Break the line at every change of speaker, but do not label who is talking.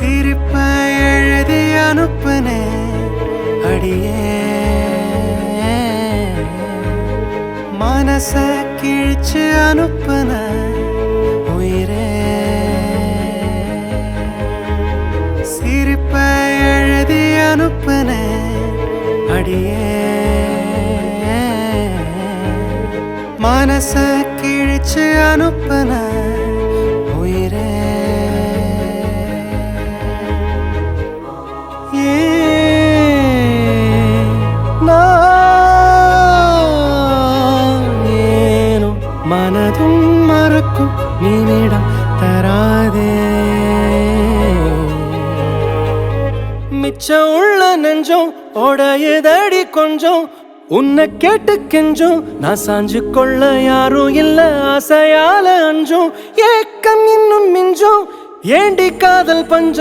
சிரிப்பை எழுதி அனுப்புனே அடியே மனச கிழிச்சு அனுப்புன உயிரே சிரிப்பை எழுதி அனுப்புன அடியே மனச கிழிச்சு அனுப்புன உயிரே மனதும் மறக்கும் நீனிடம் தராதே மிச்சம் உள்ள நெஞ்சம் உடையுதடி கொஞ்சம் உன்னை கேட்டு கெஞ்சும் நான் சாஞ்சு கொள்ள யாரும் இல்ல ஆசையால அஞ்சும் ஏக்கம் இன்னும் மிஞ்சும் ஏண்டி காதல் பஞ்சம்